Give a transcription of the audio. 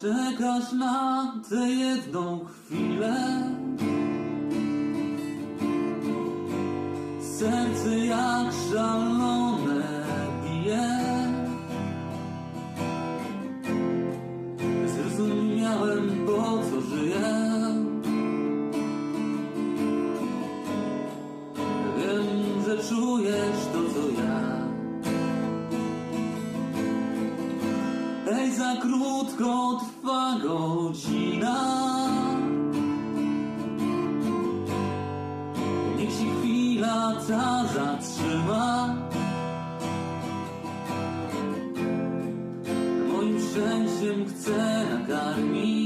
Czekasz na tę jedną chwilę. Serce jak szalone bije. Zrozumiałem, po co żyję. Wiem, że czujesz to, co ja. Ej, za krótko trwa godzina. Niech się chwila ta zatrzyma. Moim szczęściem chcę nakarmić